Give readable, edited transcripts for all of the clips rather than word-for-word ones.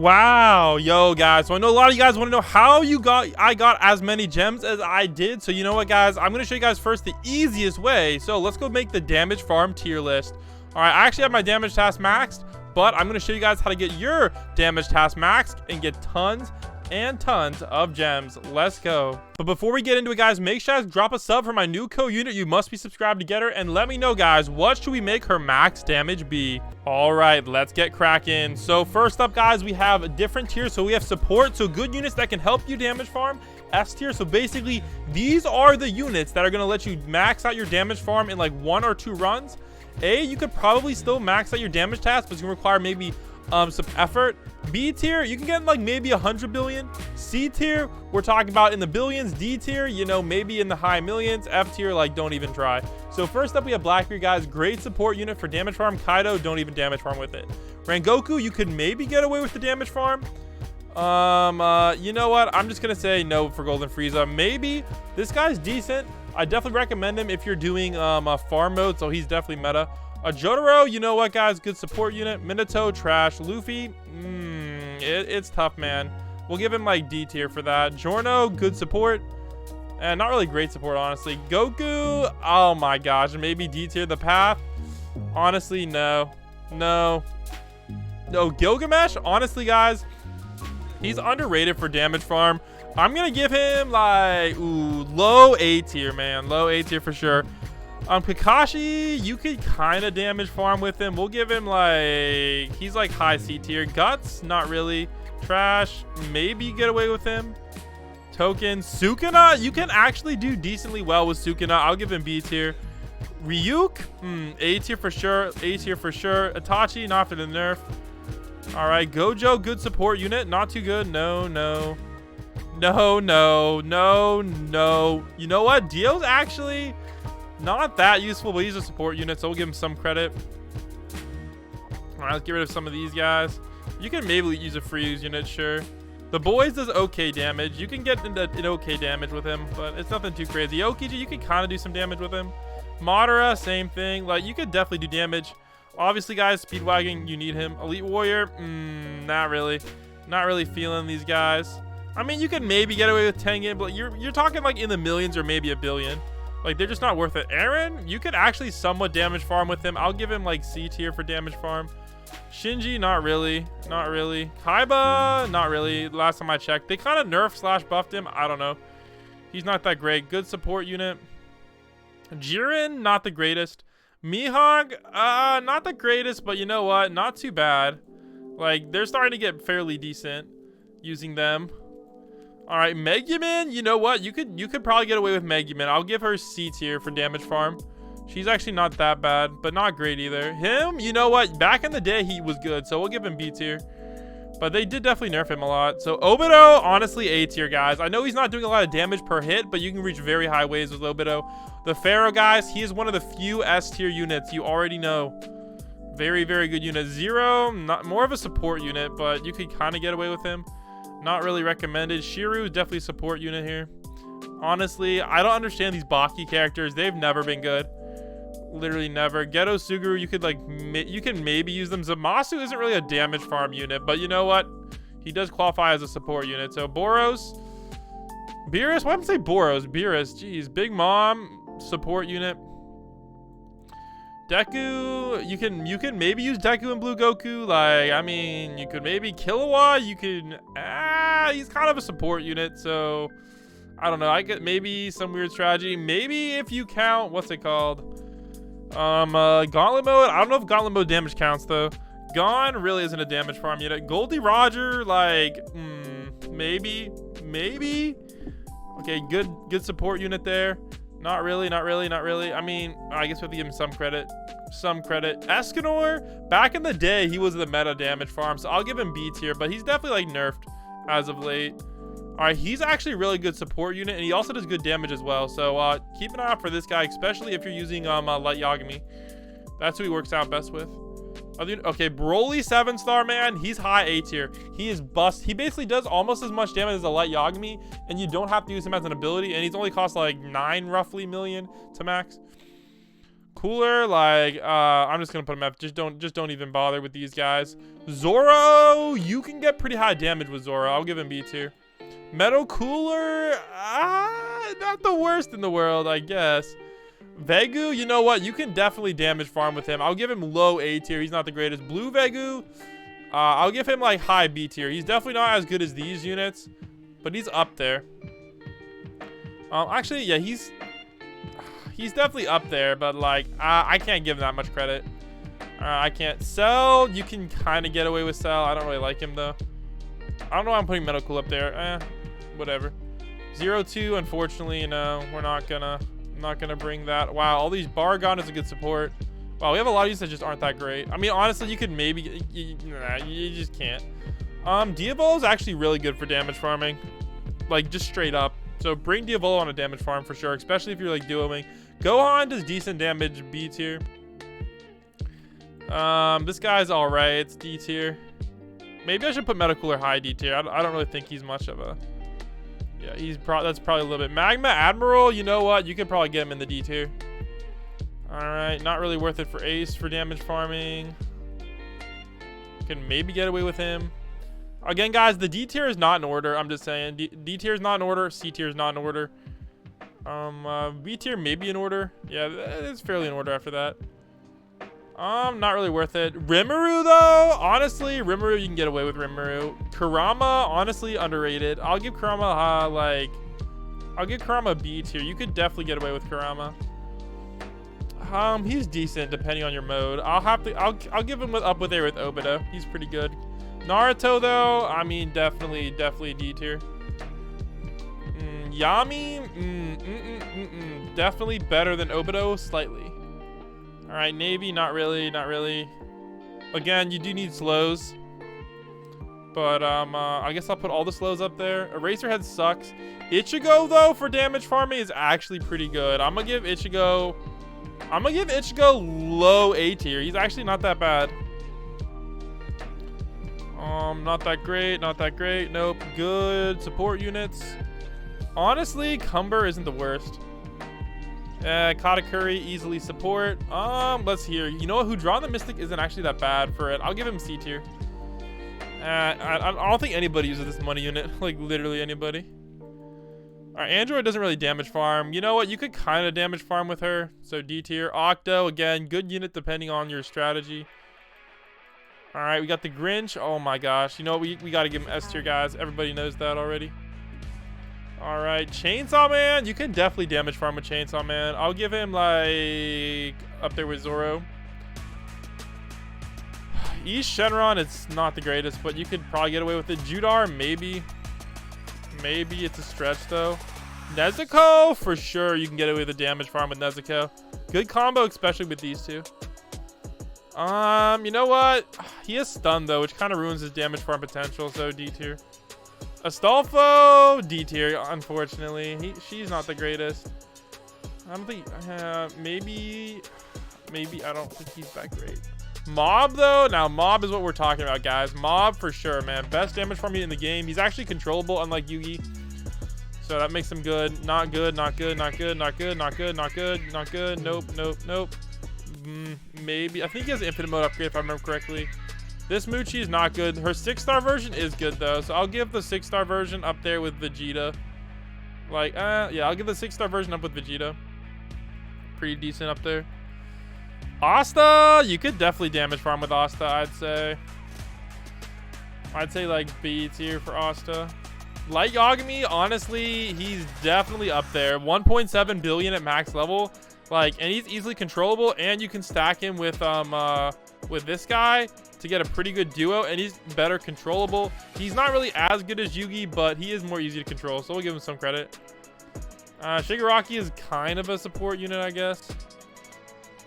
Wow, yo guys, so I know a lot of you guys want to know how I got as many gems as I did. So you know what, guys, I'm going to show you guys first the easiest way. So let's go make the damage farm tier list. All right, I actually have my damage task maxed, but I'm going to show you guys how to get your damage task maxed and get tons and tons of gems. Let's go. But before we get into it, guys, make sure you guys drop a sub for my new co-unit. You must be subscribed to get her, and let me know, guys, what should we make her max damage be? All right, let's get cracking. So first up, guys, we have different tiers. So we have support, so good units that can help you damage farm. S tier, so basically these are the units that are going to let you max out your damage farm in like 1 or 2 runs. You could probably still max out your damage task, but it's going to require maybe some effort. B tier, you can get like maybe 100 billion. C tier, we're talking about in the billions. D tier, you know, maybe in the high millions. F tier, like, don't even try. So first up, we have Blackbeard, guys. Great support unit for damage farm. Kaido, don't even damage farm with it. Rengoku, you could maybe get away with the damage farm. You know what, I'm just gonna say no for Golden Frieza. Maybe this guy's decent. I definitely recommend him if you're doing a farm mode, so he's definitely meta. Jotaro, you know what, guys, good support unit. Minato, trash. Luffy, it's tough, man. We'll give him like D tier for that. Giorno, good support, and not really great support, honestly. Goku, oh my gosh, maybe D tier. The Path, honestly, no. Gilgamesh, honestly, guys, he's underrated for damage farm. I'm gonna give him like low A tier, man. Low A tier for sure. Kakashi, you could kind of damage farm with him. We'll give him like, he's like high C tier. Guts, not really. Trash, maybe get away with him. Token, Sukuna, you can actually do decently well with Sukuna. I'll give him B tier. Ryuk, A tier for sure. A tier for sure. Itachi, not for the nerf. All right, Gojo, good support unit. Not too good. No. You know what? Dio's actually not that useful, but he's a support unit, so we'll give him some credit. All right, let's get rid of some of these guys. You can maybe use a free use unit, sure. The Boys does okay damage. You can get into an okay damage with him, but it's nothing too crazy. Okiji, you can kind of do some damage with him. Madara, same thing. Like, you could definitely do damage. Obviously, guys, Speedwagon, you need him. Elite Warrior, not really. Not really feeling these guys. I mean, you could maybe get away with Tengen, but you're talking like in the millions or maybe a billion. Like, they're just not worth it. Eren, you could actually somewhat damage farm with him. I'll give him like C tier for damage farm. Shinji, not really. Kaiba, not really. Last time I checked, they kind of nerfed / buffed him. I don't know. He's not that great. Good support unit. Jiren, not the greatest. Mihawk, not the greatest, but you know what? Not too bad. Like, they're starting to get fairly decent using them. All right, Megumin, you know what? You could probably get away with Megumin. I'll give her C tier for damage farm. She's actually not that bad, but not great either. Him, you know what? Back in the day, he was good, so we'll give him B tier. But they did definitely nerf him a lot. So Obito, honestly, A tier, guys. I know he's not doing a lot of damage per hit, but you can reach very high waves with Obito. The Pharaoh, guys, he is one of the few S tier units. You already know. Very, very good unit. Zero, not more of a support unit, but you could kind of get away with him. Not really recommended. Shiru, definitely a support unit here. Honestly, I don't understand these Baki characters. They've never been good. Literally never. Geto Suguru, you could like, you can maybe use them. Zamasu isn't really a damage farm unit, but you know what? He does qualify as a support unit. So Boros, Beerus, why did I say Boros? Beerus, jeez. Big Mom, support unit. Deku, you can maybe use Deku and Blue Goku. Like, I mean, you could maybe Killua. You can, he's kind of a support unit, so I don't know. I get maybe some weird strategy. Maybe if you count, what's it called? Gauntlet mode. I don't know if Gauntlet mode damage counts though. Gon really isn't a damage farm unit. Goldie Roger, like, maybe. Okay, good support unit there. Not really. I mean, I guess we have to give him some credit. Escanor, back in the day, he was the meta damage farm, so I'll give him B tier, but he's definitely like nerfed as of late. All right, he's actually a really good support unit, and he also does good damage as well. So keep an eye out for this guy, especially if you're using Light Yagami. That's who he works out best with. Okay, Broly 7-star, man. He's high A tier. He is bust. He basically does almost as much damage as a Light Yagami, and you don't have to use him as an ability, and he's only cost like 9 roughly million to max. Cooler, like, I'm just gonna put him F. Just don't even bother with these guys. Zoro, you can get pretty high damage with Zoro. I'll give him B tier. Metal Cooler, not the worst in the world, I guess. Vegu, you know what? You can definitely damage farm with him. I'll give him low A tier. He's not the greatest. Blue Vegu, I'll give him like high B tier. He's definitely not as good as these units, but he's up there. Actually, yeah, he's definitely up there, but like I can't give him that much credit. I can't. Cell, you can kind of get away with Cell. I don't really like him though. I don't know why I'm putting Medical up there. Whatever. 0-2, unfortunately, you know, we're not gonna bring that. Wow, all these Bargon is a good support. Wow, we have a lot of these that just aren't that great. I mean, honestly, you could maybe, you just can't. Diavolo is actually really good for damage farming, like just straight up. So bring Diavolo on a damage farm for sure, especially if you're like duoing. Gohan does decent damage, B tier. This guy's all right. It's D tier. Maybe I should put Medical or high D tier. I don't really think he's much of a. Yeah, that's probably a little bit. Magma Admiral, you know what? You could probably get him in the D tier. All right, not really worth it for Ace for damage farming. Can maybe get away with him. Again, guys, the D tier is not in order. I'm just saying. D tier is not in order. C tier is not in order. B tier maybe in order. Yeah, it's fairly in order after that. Not really worth it. Rimuru, though, honestly, Rimuru, you can get away with Rimuru. Kurama, honestly, underrated. I'll give Kurama, I'll give Kurama B tier. You could definitely get away with Kurama. He's decent depending on your mode. I'll give him up with Obito. He's pretty good. Naruto, though, I mean, definitely D tier. Yami, definitely better than Obito, slightly. All right, Navy, not really. Again, you do need slows, but I guess I'll put all the slows up there. Eraserhead sucks. Ichigo, though, for damage farming is actually pretty good. I'm gonna give Ichigo low A tier. He's actually not that bad. Not that great. Nope. Good support units. Honestly, Cumber isn't the worst. Katakuri, easily support. Let's hear. You know what? Who Drawn the Mystic isn't actually that bad for it. I'll give him C tier. I don't think anybody uses this money unit. Like, literally anybody. Alright, Android doesn't really damage farm. You know what? You could kind of damage farm with her. So D tier. Octo, again, good unit depending on your strategy. Alright, we got the Grinch. Oh my gosh. You know what? We got to give him S tier, guys. Everybody knows that already. All right, Chainsaw Man. You can definitely damage farm with Chainsaw Man. I'll give him like up there with Zoro. East Shenron, it's not the greatest, but you could probably get away with it. Judar, maybe. Maybe it's a stretch though. Nezuko, for sure, you can get away with a damage farm with Nezuko. Good combo, especially with these two. You know what? He has stun though, which kind of ruins his damage farm potential. So D tier. Astolfo, D tier, unfortunately. She's not the greatest. I don't think, maybe, I don't think he's that great. Mob, though, now Mob is what we're talking about, guys. Mob, for sure, man. Best damage farm in the game. He's actually controllable, unlike Yugi. So that makes him good. Not good. Nope. Maybe. I think he has an infinite mode upgrade, if I remember correctly. This Muchi is not good. Her 6-star version is good, though. So I'll give the 6-star version up there with Vegeta. Like, yeah, I'll give the 6-star version up with Vegeta. Pretty decent up there. Asta, you could definitely damage farm with Asta, I'd say. I'd say, like, B tier for Asta. Light Yagami, honestly, he's definitely up there. 1.7 billion at max level. Like, and he's easily controllable, and you can stack him with this guy to get a pretty good duo, and he's better controllable. He's not really as good as Yugi, but he is more easy to control, so we'll give him some credit. Shigaraki is kind of a support unit, I guess.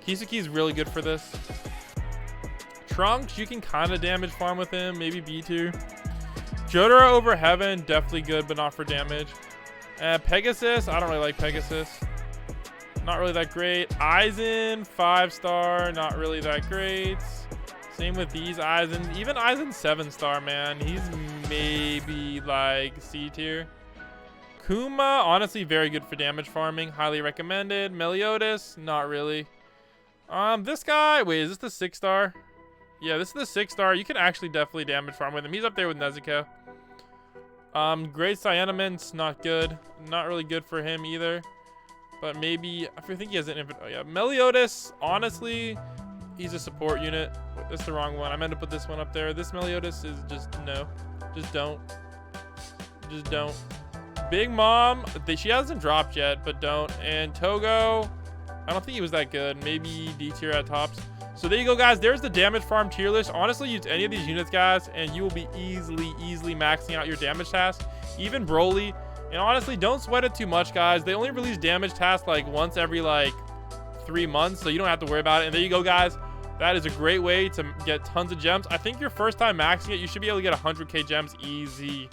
Kisuke is really good for this. Trunks, you can kind of damage farm with him, maybe B tier. Jotaro over Heaven, definitely good, but not for damage. Pegasus, I don't really like Pegasus. Not really that great. Aizen, 5-star, not really that great. Same with these Aizen. Even Aizen 7-star, man. He's maybe like C tier. Kuma, honestly, very good for damage farming. Highly recommended. Meliodas, not really. This guy, wait, is this the 6-star? Yeah, this is the 6-star. You can actually definitely damage farm with him. He's up there with Nezuko. Great Cyanamint's not good. Not really good for him either. But maybe, I think he has an infinite. Oh yeah, Meliodas, honestly, he's a support unit. That's the wrong one. I meant to put this one up there. This Meliodas is just, no. Just don't. Just don't. Big Mom, she hasn't dropped yet, but don't. And Togo, I don't think he was that good. Maybe D tier at tops. So there you go, guys. There's the damage farm tier list. Honestly, use any of these units, guys, and you will be easily maxing out your damage task. Even Broly. And honestly, don't sweat it too much, guys. They only release damage tasks like once every like 3 months, so you don't have to worry about it. And there you go, guys. That is a great way to get tons of gems. I think your first time maxing it, you should be able to get 100k gems easy.